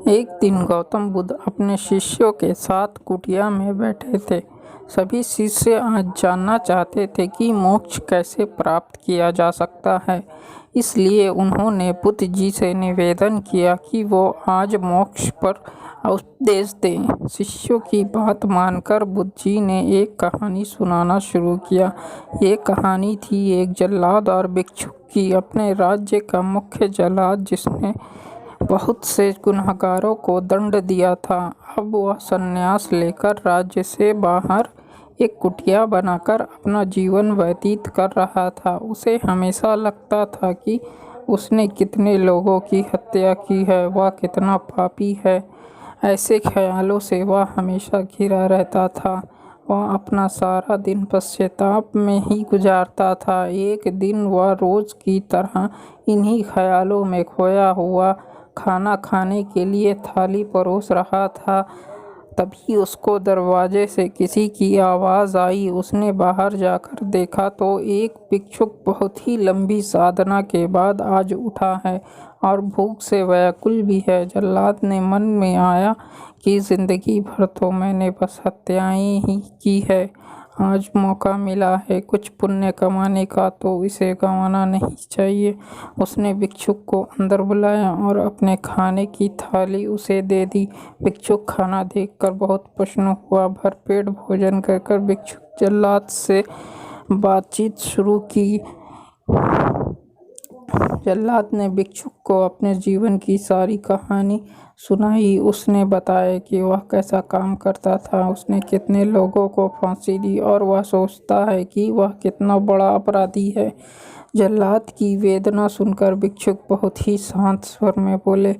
एक दिन गौतम बुद्ध अपने शिष्यों के साथ कुटिया में बैठे थे। सभी शिष्य आज जानना चाहते थे कि मोक्ष कैसे प्राप्त किया जा सकता है। इसलिए उन्होंने बुद्ध जी से निवेदन किया कि वो आज मोक्ष पर उपदेश दें। शिष्यों की बात मानकर बुद्ध जी ने एक कहानी सुनाना शुरू किया। ये कहानी थी एक जल्लाद और भिक्षुक की। अपने राज्य का मुख्य जल्लाद जिसने बहुत से गुनहगारों को दंड दिया था, अब वह संन्यास लेकर राज्य से बाहर एक कुटिया बनाकर अपना जीवन व्यतीत कर रहा था। उसे हमेशा लगता था कि उसने कितने लोगों की हत्या की है, वह कितना पापी है। ऐसे ख्यालों से वह हमेशा घिरा रहता था। वह अपना सारा दिन पश्चाताप में ही गुजारता था। एक दिन वह रोज की तरह इन्हीं ख्यालों में खोया हुआ खाना खाने के लिए थाली परोस रहा था। तभी उसको दरवाजे से किसी की आवाज़ आई। उसने बाहर जाकर देखा तो एक भिक्षुक बहुत ही लंबी साधना के बाद आज उठा है और भूख से व्याकुल भी है। जल्लाद ने मन में आया कि जिंदगी भर तो मैंने बस हत्याएं ही की है, आज मौका मिला है कुछ पुण्य कमाने का, तो इसे गंवाना नहीं चाहिए। उसने भिक्षुक को अंदर बुलाया और अपने खाने की थाली उसे दे दी। भिक्षुक खाना देखकर बहुत प्रसन्न हुआ। भरपेट भोजन कर भिक्षुक जल्लाद से बातचीत शुरू की। जल्लाद ने भिक्षुक को अपने जीवन की सारी कहानी सुनाई। उसने बताया कि वह कैसा काम करता था, उसने कितने लोगों को फांसी दी और वह सोचता है कि वह कितना बड़ा अपराधी है। जल्लाद की वेदना सुनकर भिक्षुक बहुत ही शांत स्वर में बोले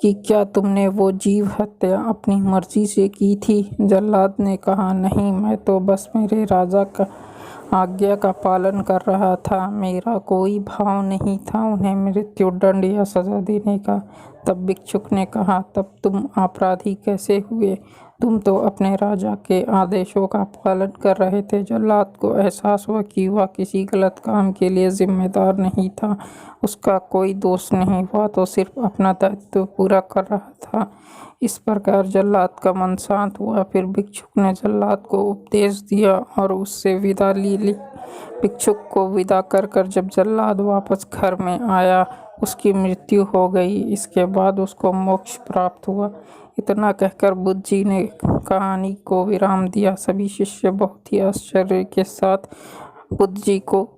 कि क्या तुमने वो जीव हत्या अपनी मर्जी से की थी? जल्लाद ने कहा, नहीं, मैं तो बस मेरे राजा का आज्ञा का पालन कर रहा था। मेरा कोई भाव नहीं था उन्हें मृत्युदंड या सजा देने का। तब भिक्षुक ने कहा, तब तुम अपराधी कैसे हुए? तुम तो अपने राजा के आदेशों का पालन कर रहे थे। जल्लाद को एहसास हुआ कि वह किसी गलत काम के लिए जिम्मेदार नहीं था। उसका कोई दोष नहीं, वह तो सिर्फ अपना दायित्व पूरा कर रहा था। इस प्रकार जल्लाद का मन शांत हुआ। फिर भिक्षुक ने जल्लाद को उपदेश दिया और उससे विदा ले ली। भिक्षुक को विदा कर जब जल्लाद वापस घर में आया, उसकी मृत्यु हो गई। इसके बाद उसको मोक्ष प्राप्त हुआ। इतना कहकर बुद्ध जी ने कहानी को विराम दिया। सभी शिष्य बहुत ही आश्चर्य के साथ बुद्ध जी को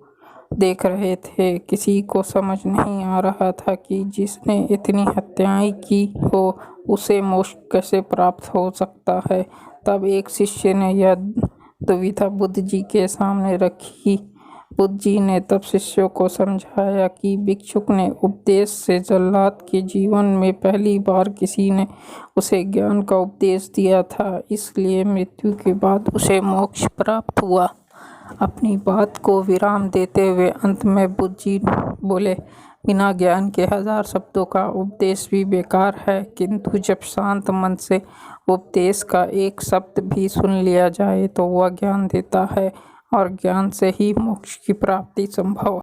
देख रहे थे। किसी को समझ नहीं आ रहा था कि जिसने इतनी हत्याएं की हो उसे मोक्ष कैसे प्राप्त हो सकता है। तब एक शिष्य ने यह दुविधा बुद्ध जी के सामने रखी। बुद्ध जी ने तब शिष्यों को समझाया कि भिक्षुक ने उपदेश से जल्लाद के जीवन में पहली बार किसी ने उसे ज्ञान का उपदेश दिया था, इसलिए मृत्यु के बाद उसे मोक्ष प्राप्त हुआ। अपनी बात को विराम देते हुए अंत में बुद्ध जी बोले, बिना ज्ञान के 1000 शब्दों का उपदेश भी बेकार है, किंतु जब शांत मन से उपदेश का एक शब्द भी सुन लिया जाए तो वह ज्ञान देता है और ज्ञान से ही मोक्ष की प्राप्ति संभव